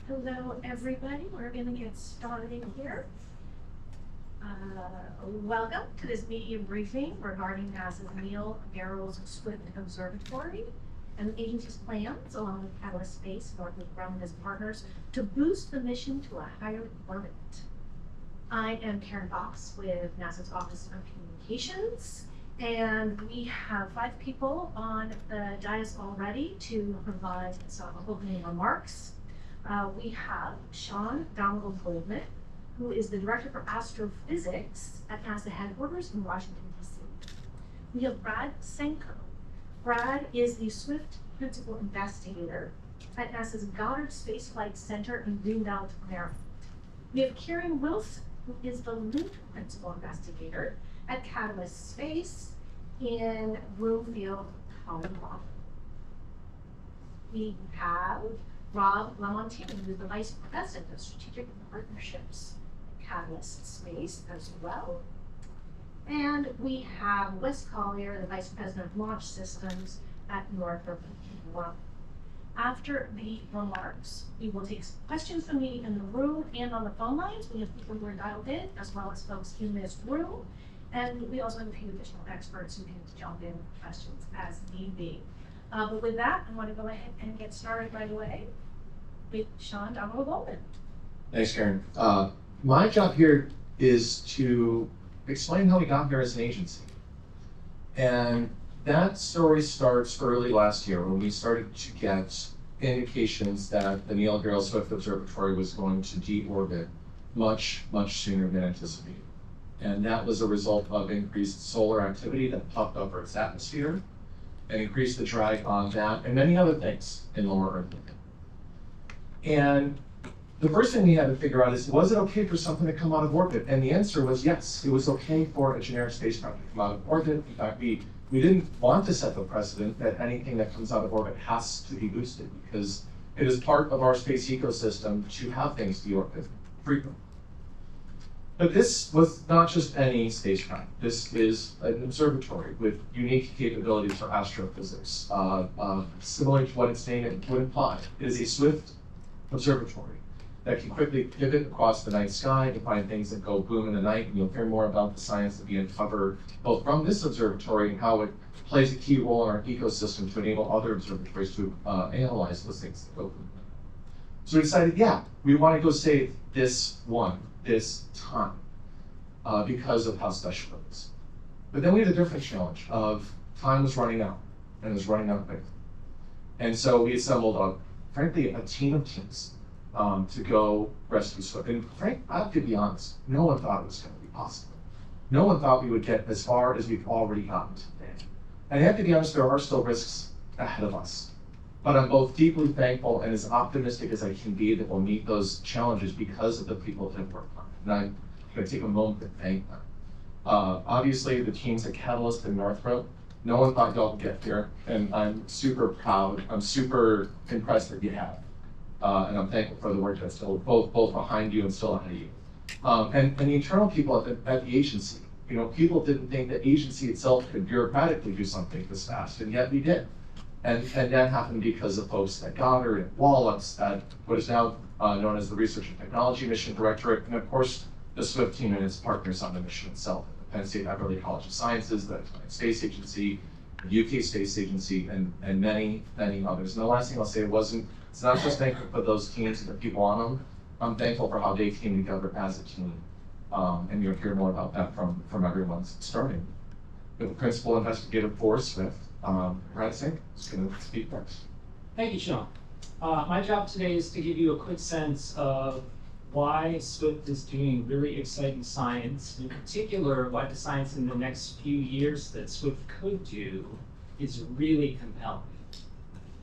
Hello, everybody. We're going to get started here. Welcome to this media briefing regarding NASA's Neil Gehrels Swift Observatory and the agency's plans, along with Katalyst Space, Northrop Grumman as partners, to boost the mission to a higher orbit. I am Karen Fox with NASA's Office of Communications, and we have 5 people on the dais already to provide some opening remarks. We have Sean Goldman, who is the Director for Astrophysics at NASA headquarters in Washington, D.C. We have Brad Senko. Brad is the Swift Principal Investigator at NASA's Goddard Space Flight Center in Greenbelt, Maryland. We have Karen Wilson, who is the LINK Principal Investigator at Katalyst Space in Broomfield, Colorado. We have Rob Lamontagne, who is the Vice President of Strategic Partnerships at Katalyst Space as well. And we have Wes Collier, the Vice President of Launch Systems at Northrop Grumman. After the remarks, we will take questions from you in the room and on the phone lines. We have people who are dialed in, as well as folks in this room. And we also have a few additional experts who can jump in with questions as need be. But with that, I want to go ahead and get started right away with Sean Goldman. Thanks, Karen. My job here is to explain how we got here as an agency. And that story starts early last year when we started to get indications that the Neil Gehrels Swift Observatory was going to deorbit much, much sooner than anticipated. And that was a result of increased solar activity that puffed over its atmosphere and increased the drag on that and many other things in lower Earth orbit. And the first thing we had to figure out is, was it okay for something to come out of orbit? And the answer was yes, it was okay for a generic spacecraft to come out of orbit. In fact, we didn't want to set the precedent that anything that comes out of orbit has to be boosted, because it is part of our space ecosystem to have things deorbit frequently. But this was not just any spacecraft. This is an observatory with unique capabilities for astrophysics, similar to what its name would imply. It is a Swift observatory that can quickly pivot across the night sky to find things that go boom in the night. And you'll hear more about the science that we uncover both from this observatory and how it plays a key role in our ecosystem to enable other observatories to analyze those things that go boom. So we decided, yeah, we want to go save this time, because of how special it is. But then we had a different challenge of time was running out, and it was running out quickly. And so we assembled frankly, a team of teams to go rescue Swift. And I have to be honest, no one thought it was going to be possible. No one thought we would get as far as we've already gotten today. And I have to be honest, there are still risks ahead of us. But I'm both deeply thankful and as optimistic as I can be that we'll meet those challenges because of the people that have worked on it. And I'm going to take a moment to thank them. Obviously, the teams at Katalyst and Northrop, no one thought y'all would get here, and I'm super proud. I'm super impressed that you have. And I'm thankful for the work that's still both behind you and still ahead of you. And the internal people at the agency, people didn't think the agency itself could bureaucratically do something this fast, and yet we did. And that happened because of folks at Goddard and Wallops at what is now known as the Research and Technology Mission Directorate, and of course, the Swift team and its partners on the mission itself, the Penn State Beverly College of Sciences, the Italian Space Agency, the UK Space Agency, and many, many others. And the last thing I'll say, it's not just thankful for those teams and the people on them, I'm thankful for how they came together as a team. And you'll hear more about that from everyone starting. With the Principal Investigator for Swift, Brad Sink is going to speak next. Thank you, Sean. My job today is to give you a quick sense of why Swift is doing really exciting science, in particular why the science in the next few years that Swift could do is really compelling.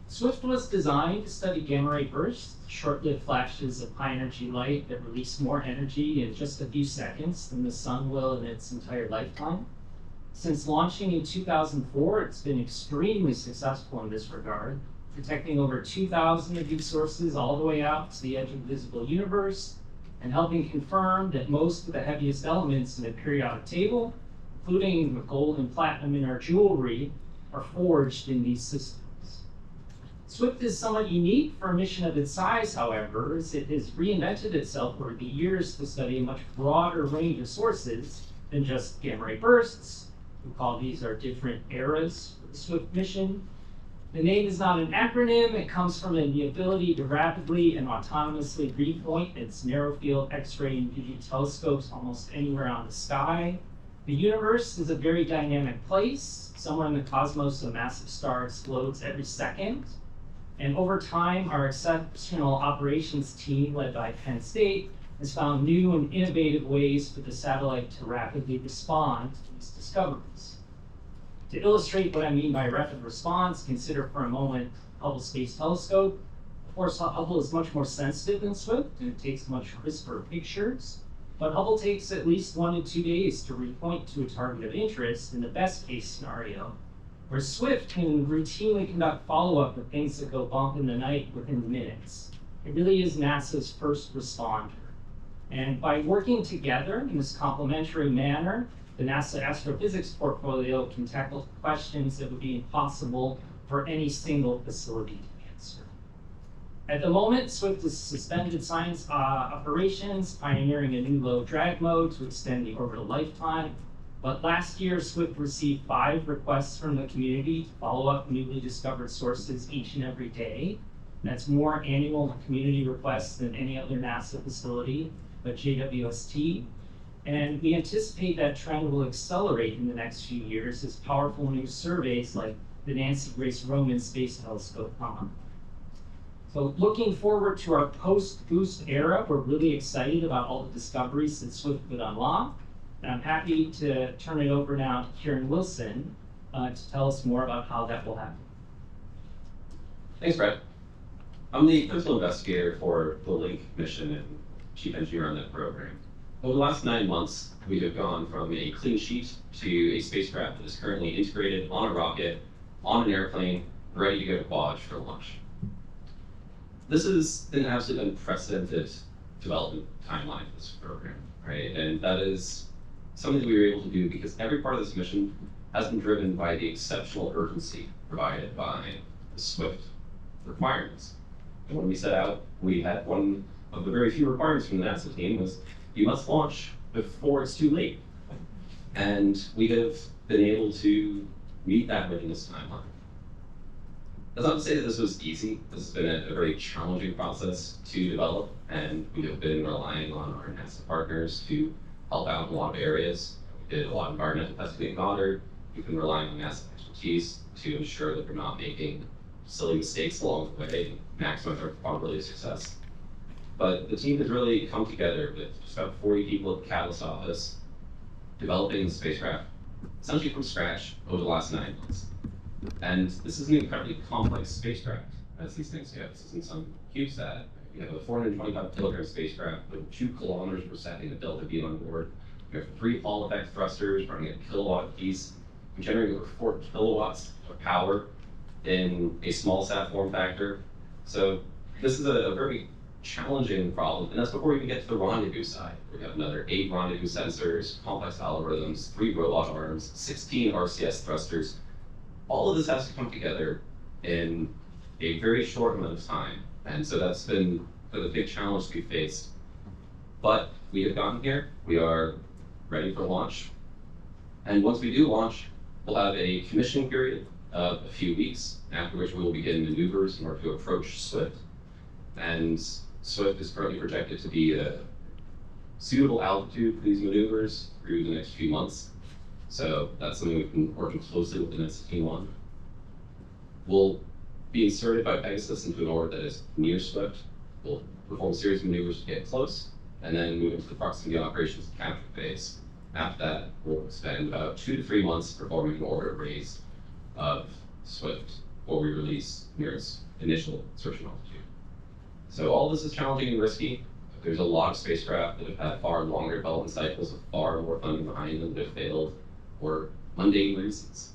Swift was designed to study gamma ray bursts, short-lived flashes of high-energy light that release more energy in just a few seconds than the sun will in its entire lifetime. Since launching in 2004, it's been extremely successful in this regard, detecting over 2,000 of these sources all the way out to the edge of the visible universe, and helping confirm that most of the heaviest elements in the periodic table, including the gold and platinum in our jewelry, are forged in these systems. Swift is somewhat unique for a mission of its size, however, as it has reinvented itself over the years to study a much broader range of sources than just gamma ray bursts. We call these our different eras for the Swift mission. The name is not an acronym. It comes from the ability to rapidly and autonomously repoint its narrow field X-ray and UV telescopes almost anywhere on the sky. The universe is a very dynamic place. Somewhere in the cosmos, a massive star explodes every second. And over time, our exceptional operations team, led by Penn State, has found new and innovative ways for the satellite to rapidly respond to these discoveries. To illustrate what I mean by rapid response, consider for a moment Hubble Space Telescope. Of course, Hubble is much more sensitive than Swift, and it takes much crisper pictures. But Hubble takes at least 1 to 2 days to repoint to a target of interest in the best case scenario, where Swift can routinely conduct follow-up with things that go bump in the night within minutes. It really is NASA's first responder. And by working together in this complementary manner, the NASA astrophysics portfolio can tackle questions that would be impossible for any single facility to answer. At the moment, Swift has suspended science operations, pioneering a new low drag mode to extend the orbital lifetime. But last year, Swift received 5 requests from the community to follow up newly discovered sources each and every day. That's more annual community requests than any other NASA facility, but JWST. And we anticipate that trend will accelerate in the next few years as powerful new surveys like the Nancy Grace Roman Space Telescope come on. So looking forward to our post-boost era, we're really excited about all the discoveries that Swift would unlock. And I'm happy to turn it over now to Kieran Wilson to tell us more about how that will happen. Thanks, Brett. I'm the principal investigator for the LINK mission and chief engineer on that program. Over the last 9 months, we have gone from a clean sheet to a spacecraft that is currently integrated on a rocket, on an airplane, ready to go to Quad for launch. This is an absolutely unprecedented development timeline for this program, right? And that is something that we were able to do because every part of this mission has been driven by the exceptional urgency provided by the Swift requirements. And when we set out, we had one of the very few requirements from the NASA team was you must launch before it's too late. And we have been able to meet that readiness timeline. That's not to say that this was easy. This has been a very challenging process to develop, and we have been relying on our NASA partners to help out in a lot of areas. We did a lot of environmental testing at Goddard. We've been relying on NASA expertise to ensure that we're not making silly mistakes along the way and maximize our probability of success. But the team has really come together with just about 40 people at the Katalyst office, developing the spacecraft essentially from scratch over the last 9 months. And this is an incredibly complex spacecraft, as these things go. This isn't some CubeSat. We have a 425 kilogram spacecraft with 2 kilometers per second of delta V on board. We have 3 Hall effect thrusters running at a kilowatt apiece. We generate over 4 kilowatts of power in a small sat form factor. So this is a very challenging problem, and that's before we even get to the rendezvous side. We have another 8 rendezvous sensors, complex algorithms, 3 robot arms, 16 RCS thrusters. All of this has to come together in a very short amount of time. And so that's been the big challenge we faced. But we have gotten here. We are ready for launch. And once we do launch, we'll have a commissioning period of a few weeks, after which we will begin maneuvers in order to approach Swift. And Swift is currently projected to be a suitable altitude for these maneuvers through the next few months. So that's something we've been working closely with the NASA team on. We'll be inserted by Pegasus into an orbit that is near Swift. We'll perform a series of maneuvers to get close, and then move into the proximity operations capture phase. After that, we'll spend about 2 to 3 months performing an orbit raise of Swift before we release near its initial insertion altitude. So all this is challenging and risky. There's a lot of spacecraft that have had far longer development cycles with far more funding behind them that have failed for mundane reasons.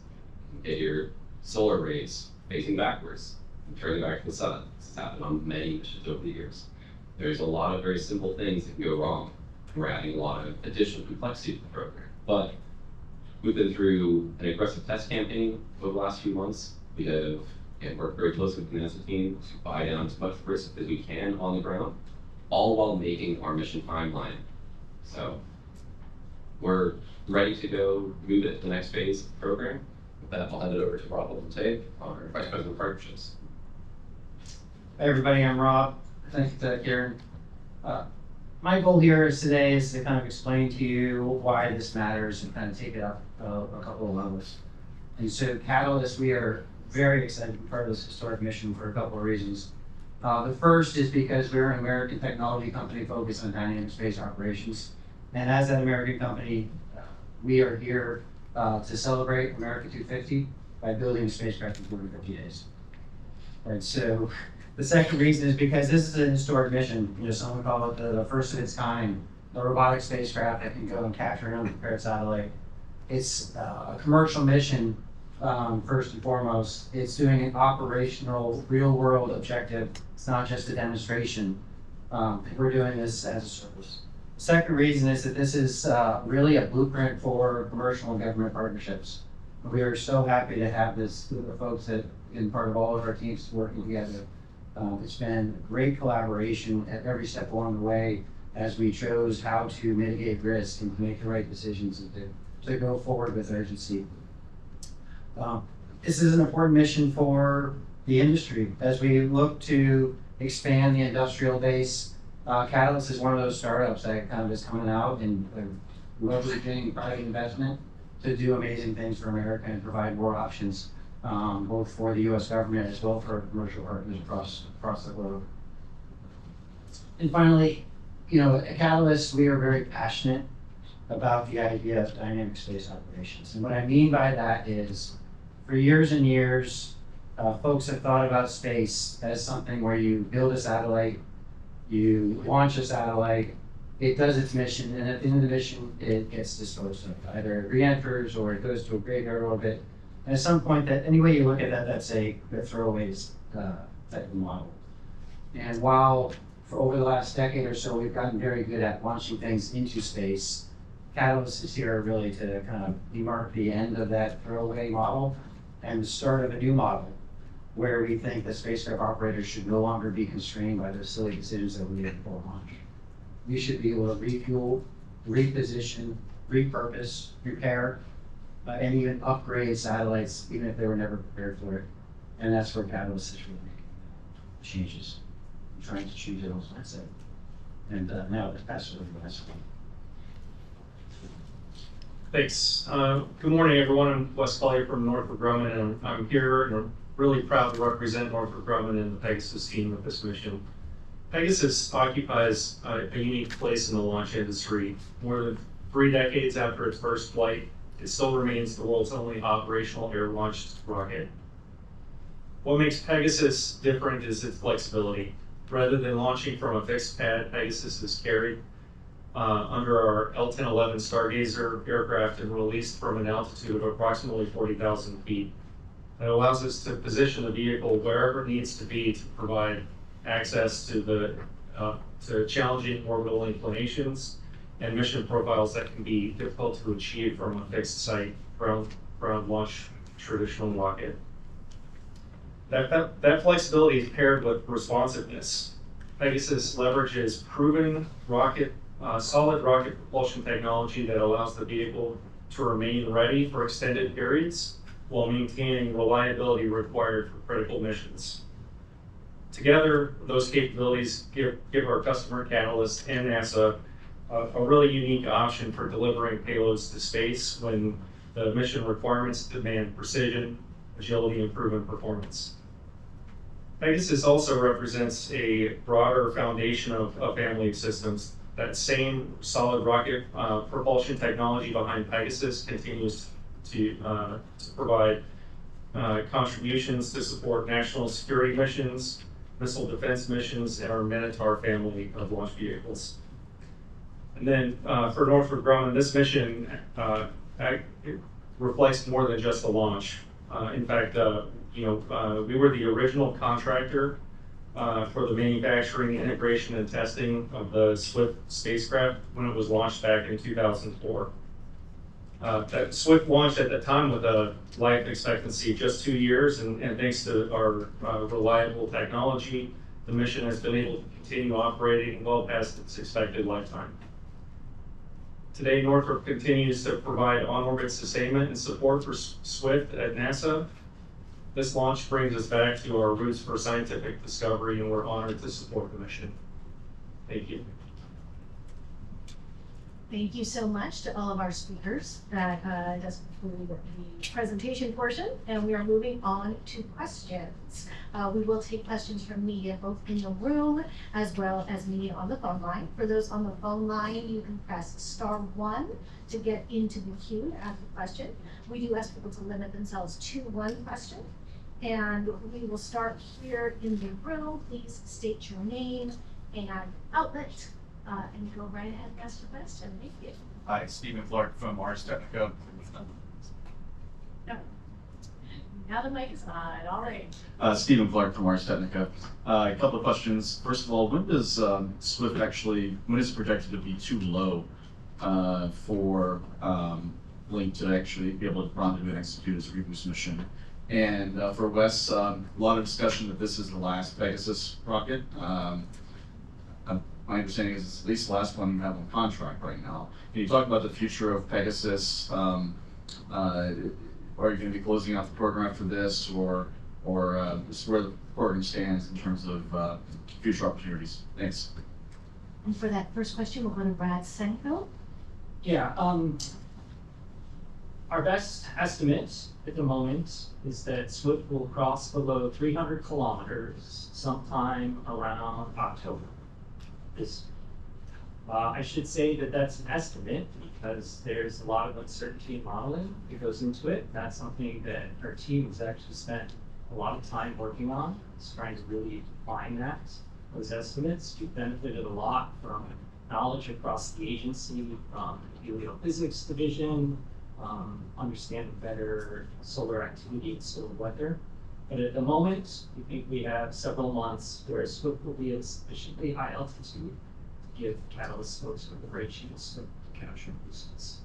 You can get your solar rays facing backwards and turning back to the sun. This has happened on many missions over the years. There's a lot of very simple things that can go wrong. We're adding a lot of additional complexity to the program. But we've been through an aggressive test campaign over the last few months. We have worked very closely with the NASA team to buy down as much risk as we can on the ground, all while making our mission timeline. So we're ready to go move it to the next phase of the program. With that, I'll hand it over to Rob Tate, our Vice President of Partnerships. Hi everybody, I'm Rob. Thank you to Karen. My goal here today is to kind of explain to you why this matters and kind of take it up a couple of levels. And so Katalyst, we are very excited to be part of this historic mission for a couple of reasons. The first is because we're an American technology company focused on dynamic space operations. And as that American company, we are here to celebrate America 250 by building a spacecraft in 250 days. Right, so the second reason is because this is an historic mission. You know, some would call it the first of its kind, the robotic spacecraft that can go and capture an unprepared satellite. It's a commercial mission, first and foremost. It's doing an operational, real-world objective. It's not just a demonstration. We're doing this as a service. The second reason is that this is really a blueprint for commercial and government partnerships. We are so happy to have this group of folks that have been part of all of our teams working together. It's been great collaboration at every step along the way as we chose how to mitigate risk and to make the right decisions and to go forward with urgency. This is an important mission for the industry. As we look to expand the industrial base, Katalyst is one of those startups that kind of is coming out and leveraging private investment to do amazing things for America and provide more options, both for the U.S. government as well for commercial partners across the globe. And finally, you know, at Katalyst, we are very passionate about the idea of dynamic space operations. And what I mean by that is, for years and years, folks have thought about space as something where you build a satellite, you launch a satellite, it does its mission, and at the end of the mission, it gets disposed of. Either it re-enters or it goes to a graveyard orbit. And at some point, that any way you look at that, that's a throwaway type of model. And while for over the last decade or so, we've gotten very good at launching things into space, Katalyst is here really to kind of demark the end of that throwaway model and the start of a new model where we think that spacecraft operators should no longer be constrained by those silly decisions that we made before launch. We should be able to refuel, reposition, repurpose, repair, and even upgrade satellites, even if they were never prepared for it. And that's where Katalyst is really making changes. I'm trying to change it also, that's it. And now let's pass it over to Wes. Thanks. Good morning, everyone. I'm Wes Collier from Northrop Grumman, and I'm here and I'm really proud to represent Northrop Grumman and the Pegasus team with this mission. Pegasus occupies a unique place in the launch industry. More than 3 decades after its first flight, it still remains the world's only operational air-launched rocket. What makes Pegasus different is its flexibility. Rather than launching from a fixed pad, Pegasus is carried under our L-1011 Stargazer aircraft and released from an altitude of approximately 40,000 feet. It allows us to position the vehicle wherever it needs to be to provide access to to challenging orbital inclinations and mission profiles that can be difficult to achieve from a fixed site ground launch traditional rocket. That flexibility is paired with responsiveness. Pegasus leverages proven solid rocket propulsion technology that allows the vehicle to remain ready for extended periods while maintaining reliability required for critical missions. Together, those capabilities give our customer Katalyst and NASA a really unique option for delivering payloads to space when the mission requirements demand precision, agility, and proven performance. Pegasus also represents a broader foundation of family of systems. That same solid rocket propulsion technology behind Pegasus continues to provide contributions to support national security missions, missile defense missions, and our Minotaur family of launch vehicles. And then for Northrop Grumman, this mission it reflects more than just a launch. In fact, we were the original contractor for the manufacturing, integration, and testing of the Swift spacecraft when it was launched back in 2004. That Swift launched at the time with a life expectancy of just 2 years, and thanks to our reliable technology, the mission has been able to continue operating well past its expected lifetime. Today, Northrop continues to provide on-orbit sustainment and support for Swift at NASA. This launch brings us back to our roots for scientific discovery, and we're honored to support the mission. Thank you. Thank you so much to all of our speakers. That does conclude the presentation portion, and we are moving on to questions. We will take questions from media both in the room as well as media on the phone line. For those on the phone line, you can press *1 to get into the queue to ask a question. We do ask people to limit themselves to one question. And we will start here in the room. Please state your name and outlet. And go right ahead and ask the question. Thank you. Hi, Stephen Clark from Ars Technica. Now the mic is on. All right. Stephen Clark from Ars Technica. A couple of questions. First of all, when does Swift when is it projected to be too low for Link to actually be able to rendezvous and execute its reboost mission? And for Wes, a lot of discussion that this is the last Pegasus rocket. My understanding is it's at least the last one you have on contract right now. Can you talk about the future of Pegasus? Are you going to be closing out the program after this, or just where the program stands in terms of future opportunities? Thanks. And for that first question, we'll go to Brad Senko. Yeah, our best estimate at the moment is that Swift will cross below 300 kilometers sometime around October. I should say that that's an estimate because there's a lot of uncertainty in modeling that goes into it. That's something that our team has actually spent a lot of time working on, is trying to really define those estimates. We've benefited a lot from knowledge across the agency, from the heliophysics division, understanding better solar activity and solar weather. But at the moment, we think we have several months where Swift will be at sufficiently high altitude to give Katalyst folks with a great chance to capture boosts.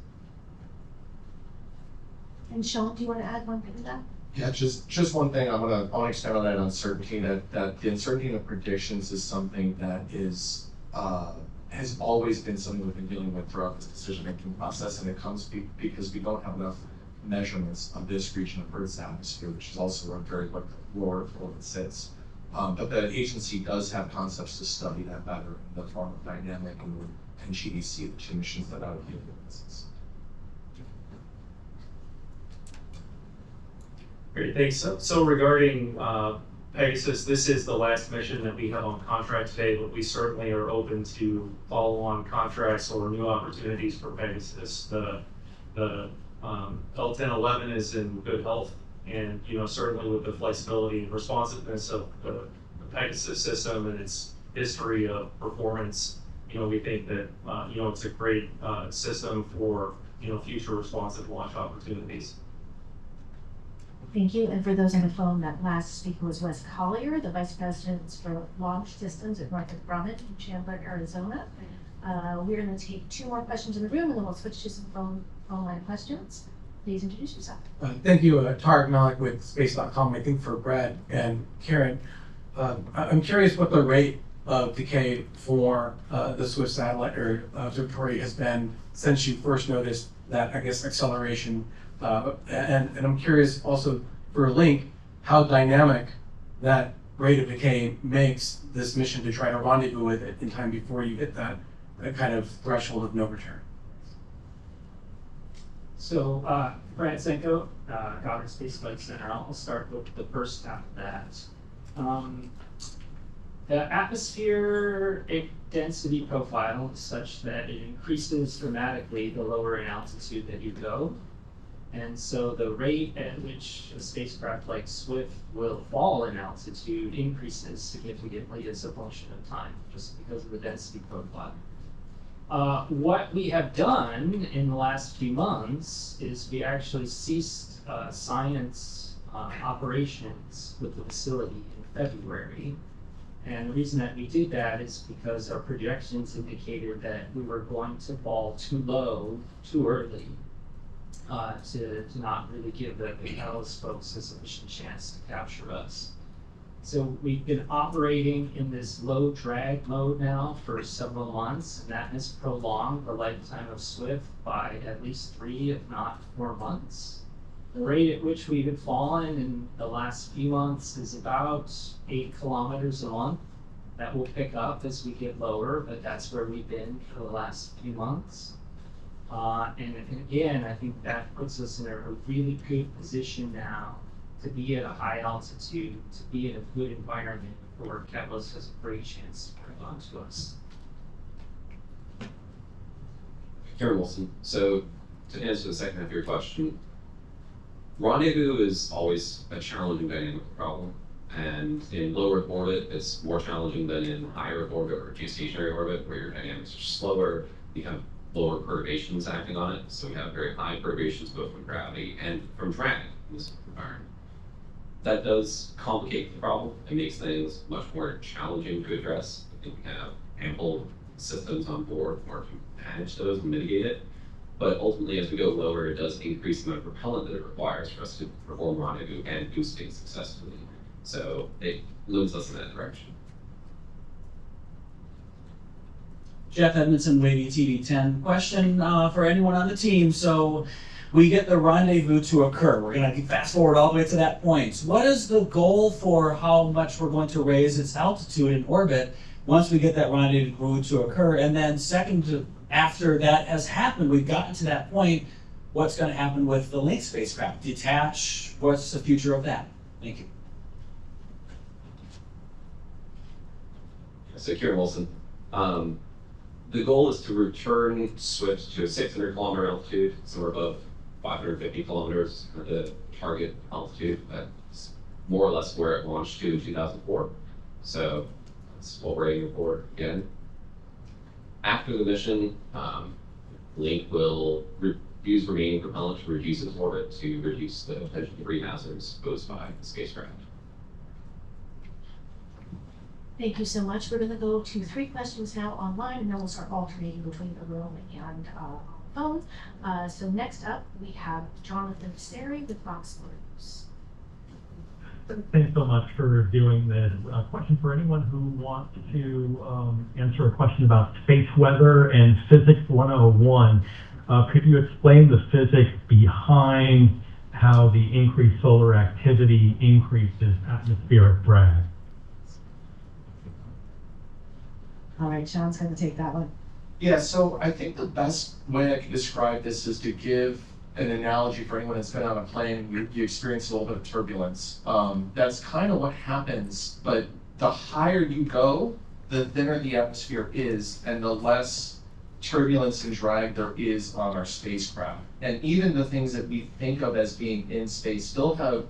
And Sean, do you want to add one thing to that? Yeah, just one thing. I want to expand on that uncertainty. That the uncertainty of predictions is something that is has always been something we've been dealing with throughout this decision-making process, and it comes because we don't have enough measurements of this region of Earth's atmosphere, which is also a very lower where it sits. But the agency does have concepts to study that better in the form of dynamic and GDC, the two missions that out of heliophysics. Great, thanks. So regarding Pegasus, this is the last mission that we have on contract today, but we certainly are open to follow-on contracts or new opportunities for Pegasus. The L1011 is in good health, and certainly with the flexibility and responsiveness of the Pegasus system and its history of performance, we think that it's a great system for future responsive launch opportunities. Thank you. And for those on the phone, that last speaker was Wes Collier, the Vice President for Launch Systems at Northrop Grumman in Chandler, Arizona. We're going to take 2 more questions in the room, and then we'll switch to some phone line questions. Please introduce yourself. Thank you, Tarek Malik with Space.com. I think for Brad and Karen, I'm curious what the rate of decay for the Swift satellite or observatory has been since you first noticed that, I guess, acceleration. And I'm curious also for Link, how dynamic that rate of decay makes this mission to try to rendezvous with it in time before you hit that kind of threshold of no return. So, Brad Senko, Goddard Space Flight Center. I'll start with the first half of that. The atmosphere density profile is such that it increases dramatically the lower in altitude that you go. And so the rate at which a spacecraft like Swift will fall in altitude increases significantly as a function of time, just because of the density profile. What we have done in the last few months is we actually ceased science operations with the facility in February. And the reason that we did that is because our projections indicated that we were going to fall too low, too early, to not really give the Katalyst folks a sufficient chance to capture us. So we've been operating in this low drag mode now for several months, and that has prolonged the lifetime of Swift by at least 3, if not 4 months. The rate at which we have fallen in the last few months is about 8 kilometers a month. That will pick up as we get lower, but that's where we've been for the last few months. And again, I think that puts us in a really good position now to be at a high altitude, to be in a good environment where Katalyst has a great chance to bring on to us. Karen Wilson. So to answer the second half of your question, rendezvous is always a challenging dynamic problem. And in low Earth orbit, it's more challenging than in high Earth orbit or geostationary orbit, where your dynamics are slower, you have lower perturbations acting on it. So we have very high perturbations both from gravity and from drag in this environment. That does complicate the problem. It makes things much more challenging to address. I think we have ample systems on board or to manage those and mitigate it. But ultimately, as we go lower, it does increase the amount of propellant that it requires for us to perform rendezvous and boosting successfully. So it limits us in that direction. Jeff Edmondson, Wavy TV 10. Question for anyone on the team. So we get the rendezvous to occur. We're going to fast forward all the way to that point. What is the goal for how much we're going to raise its altitude in orbit once we get that rendezvous to occur? And then second, after that has happened, we've gotten to that point, what's going to happen with the LINK spacecraft? Detach? What's the future of that? Thank you. So Kieran Wilson. The goal is to return Swift to a 600 kilometer altitude, somewhere above 550 kilometers for the target altitude. That's more or less where it launched to in 2004. So that's what we're aiming for again. After the mission, LINK will use remaining propellant to reduce its orbit to reduce the potential debris hazards posed by the spacecraft. Thank you so much. We're going to go to 3 questions now online, and then we'll start alternating between the room and phone. So next up, we have Jonathan Seri with Fox News. Thanks so much for doing this. A question for anyone who wants to answer a question about space weather and physics 101. Could you explain the physics behind how the increased solar activity increases atmospheric drag? All right, Sean's going to take that one. Yeah, so I think the best way I can describe this is to give an analogy for anyone that's been on a plane. You experience a little bit of turbulence. That's kind of what happens, but the higher you go, the thinner the atmosphere is, and the less turbulence and drag there is on our spacecraft. And even the things that we think of as being in space still have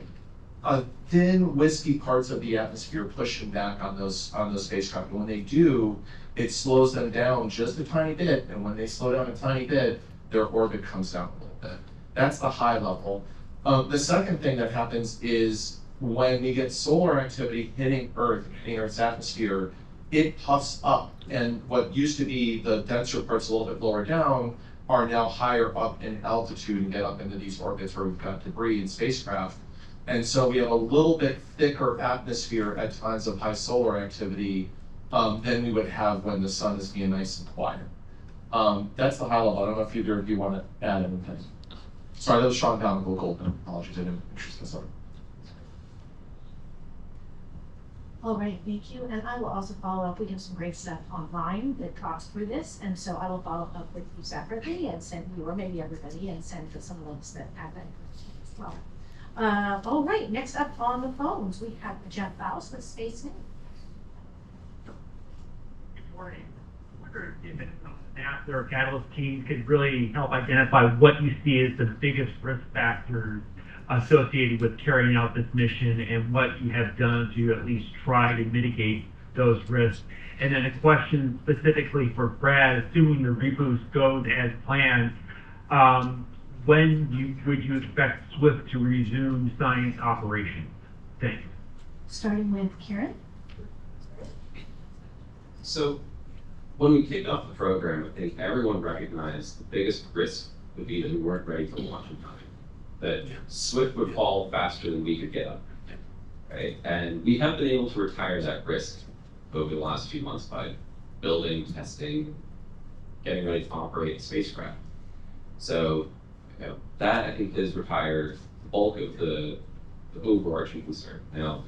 thin, wispy parts of the atmosphere pushing back on those spacecraft. And when they do, it slows them down just a tiny bit. And when they slow down a tiny bit, their orbit comes down a little bit. That's the high level. The second thing that happens is when we get solar activity hitting Earth, hitting Earth's atmosphere, it puffs up. And what used to be the denser parts a little bit lower down are now higher up in altitude and get up into these orbits where we've got debris and spacecraft. And so we have a little bit thicker atmosphere at times of high solar activity than we would have when the sun is being nice and quiet. That's the high level. I don't know if either of you want to add anything. Sorry, that was Sean down with Goldman. Apologies, I didn't introduce myself. All right, thank you. And I will also follow up. We have some great stuff online that talks through this. And so I will follow up with you separately and send you, or maybe everybody, and send to some links that have that as well. All right, next up on the phones, we have Jeff Faust with Space News. Good morning. I wonder if NASA or Katalyst team could really help identify what you see as the biggest risk factors associated with carrying out this mission and what you have done to at least try to mitigate those risks. And then a question specifically for Brad, assuming the reboost goes as planned, when would you expect Swift to resume science operations? Thanks. Starting with Karen. So when we kicked off the program, I think everyone recognized the biggest risk would be that we weren't ready for launch in time. That Swift would fall faster than we could get up. Right? And we have been able to retire that risk over the last few months by building, testing, getting ready to operate the spacecraft. So that I think has retired the bulk of the overarching concern. Now,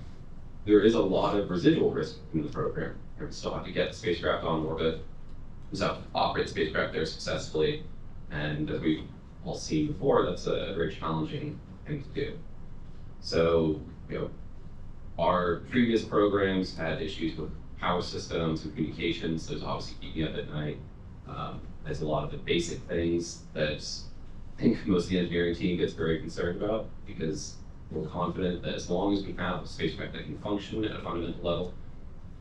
there is a lot of residual risk in the program. We still have to get the spacecraft on orbit. We still have to operate the spacecraft there successfully. And as we've all seen before, that's a very challenging thing to do. So, our previous programs had issues with power systems and communications. There's obviously keeping up at night. There's a lot of the basic things that I think most of the engineering team gets very concerned about, because we're confident that as long as we have a spacecraft that can function at a fundamental level,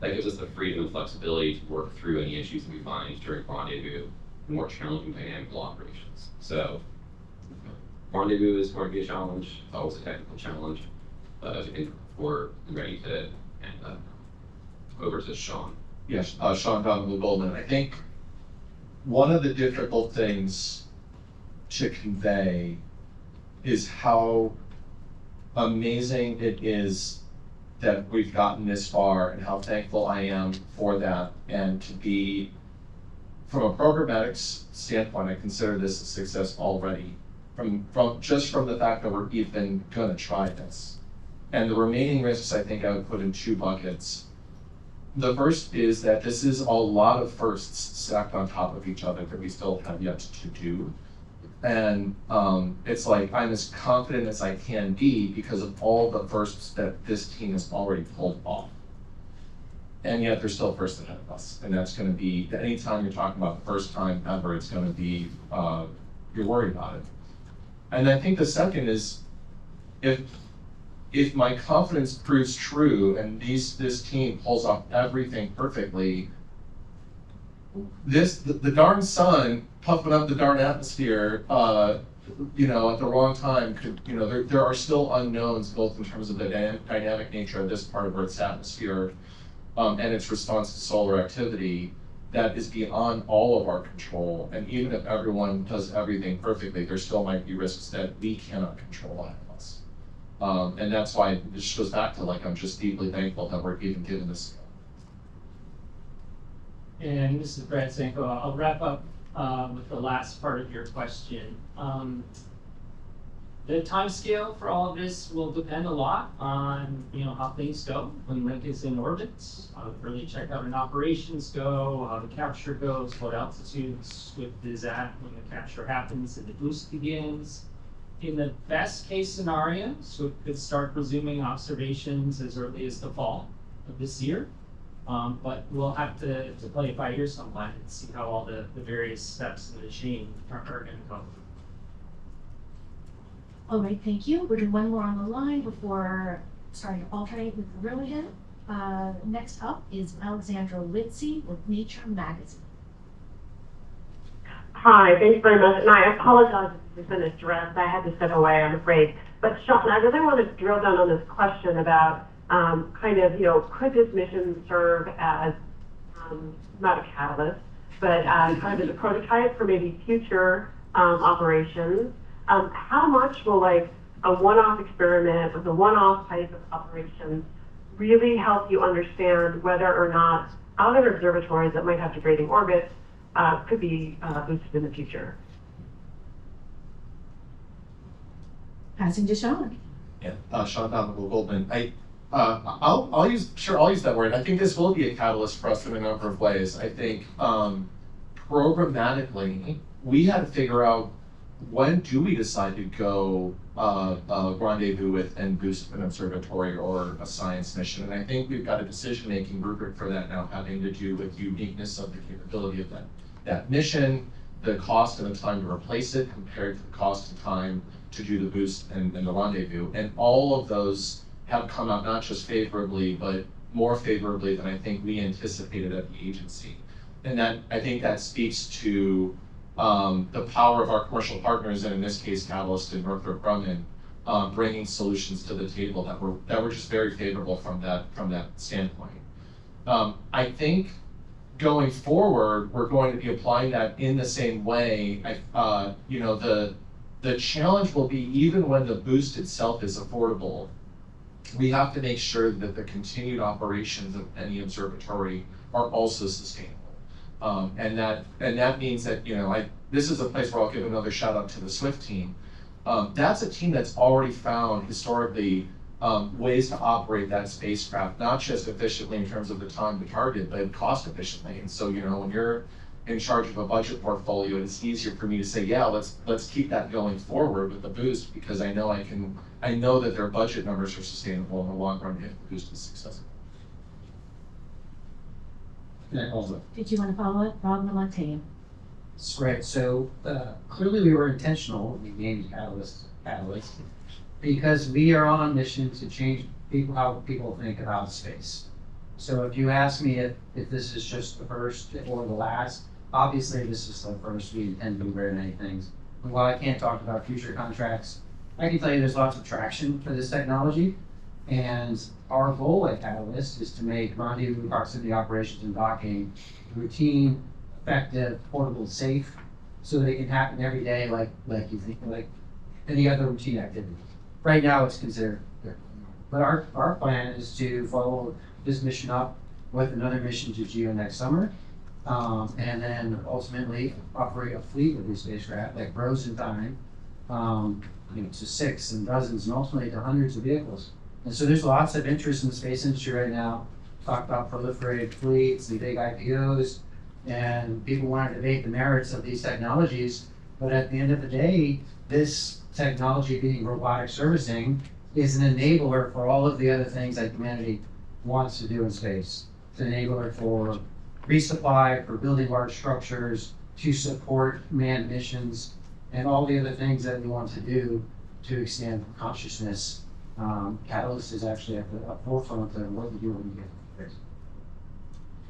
that gives us the freedom and flexibility to work through any issues that we find during rendezvous and more challenging dynamical operations. So rendezvous is going to be a challenge. It's always a technical challenge. But I think we're ready to hand that over to Sean. Yes, Sean Donovan Goldman. I think one of the difficult things to convey is how amazing it is that we've gotten this far, and how thankful I am for that. And to be, from a programmatics standpoint, I consider this a success already. From the fact that we're even gonna try this. And the remaining risks, I think I would put in two buckets. The first is that this is a lot of firsts stacked on top of each other that we still have yet to do. And it's like, I'm as confident as I can be because of all the firsts that this team has already pulled off. And yet there's still firsts ahead of us. And that's gonna be, anytime you're talking about the first time ever, it's gonna be, you're worried about it. And I think the second is, if my confidence proves true and this team pulls off everything perfectly, the darn sun puffing up the darn atmosphere, at the wrong time could, there are still unknowns both in terms of the dynamic nature of this part of Earth's atmosphere and its response to solar activity that is beyond all of our control. And even if everyone does everything perfectly, there still might be risks that we cannot control ahead of us. And that's why it just goes back to, I'm just deeply thankful that we're even given this. And this is Brad Sanko. I'll wrap up with the last part of your question. The time scale for all of this will depend a lot on how things go when Link is in orbit, how early checkout and operations go, how the capture goes, what altitude Swift is at when the capture happens and the boost begins. In the best case scenario, Swift could start resuming observations as early as the fall of this year. But we'll have to play it by ear sometime and see how all the various steps in the chain are going to go. All right, thank you. We're doing one more on the line before starting to alternate with the room again. Next up is Alexandra Litzy with Nature Magazine. Hi, thanks very much. And I apologize if this has been addressed. I had to step away, I'm afraid. But Sean, I really want to drill down on this question about could this mission serve as not a catalyst, but kind of as a prototype for maybe future operations? How much will a one-off experiment with a one-off type of operation really help you understand whether or not other observatories that might have degrading orbits could be boosted in the future? Passing to Sean. Yeah, Sean Donovan Goldman. I'll use that word. I think this will be a catalyst for us in a number of ways. I think programmatically, we had to figure out, when do we decide to go rendezvous with and boost an observatory or a science mission? And I think we've got a decision-making rubric for that now, having to do with uniqueness of the capability of that mission, the cost and the time to replace it compared to the cost and time to do the boost and the rendezvous. And all of those have come out not just favorably, but more favorably than I think we anticipated at the agency. And I think that speaks to the power of our commercial partners, and in this case, Katalyst and Northrop Grumman, bringing solutions to the table that were just very favorable from that standpoint. I think going forward, we're going to be applying that in the same way. You know, the challenge will be, even when the boost itself is affordable, we have to make sure that the continued operations of any observatory are also sustainable. And that means that, you know, this is a place where I'll give another shout out to the SWIFT team. That's a team that's already found historically ways to operate that spacecraft, not just efficiently in terms of the time to target, but cost efficiently. And so, you know, when you're in charge of a budget portfolio, it's easier for me to say, yeah, let's keep that going forward with the boost, because I know that their budget numbers are sustainable in the long run if the boost is successful. Did you want to follow it? Rob Malontaine. Right, so clearly we were intentional, we named Katalyst, because we are on a mission to change how people think about space. So if you ask me if this is just the first or the last, obviously this is the first. We intend to do very many things. And while I can't talk about future contracts, I can tell you there's lots of traction for this technology. And our goal at Katalyst is to make rendezvous, proximity operations, and docking routine, effective, portable, safe, so that it can happen every day like you think, like any other routine activity. Right now it's considered, but our plan is to follow this mission up with another mission to GEO next summer, and then ultimately operate a fleet of these spacecraft that grows in time, you know, to 6 and dozens and ultimately to hundreds of vehicles. And so there's lots of interest in the space industry right now. Talk about proliferated fleets and big IPOs, and people want to debate the merits of these technologies. But at the end of the day, this technology, being robotic servicing, is an enabler for all of the other things that humanity wants to do in space. It's an enabler for resupply, for building large structures, to support manned missions, and all the other things that we want to do to extend consciousness. Katalyst is actually at the forefront of what we do when we get to space.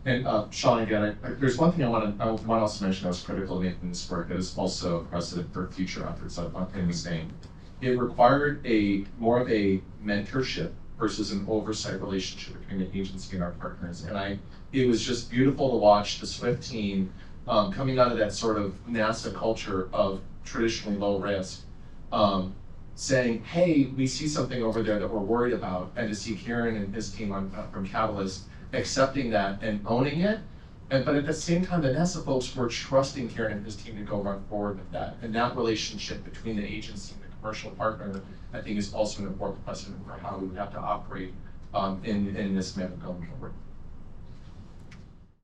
And Sean, again, there's one thing I want to also mention that was critical to making this work that is also a precedent for future efforts in this vein. It required more of a mentorship versus an oversight relationship between the agency and our partners. And it was just beautiful to watch the SWIFT team coming out of that sort of NASA culture of traditionally low risk, saying, hey, we see something over there that we're worried about, and to see Kieran and his team from Katalyst accepting that and owning it. But at the same time, the NASA folks were trusting Kieran and his team to go run forward with that. And that relationship between the agency and the commercial partner, I think, is also an important precedent for how we would have to operate in this manner going forward.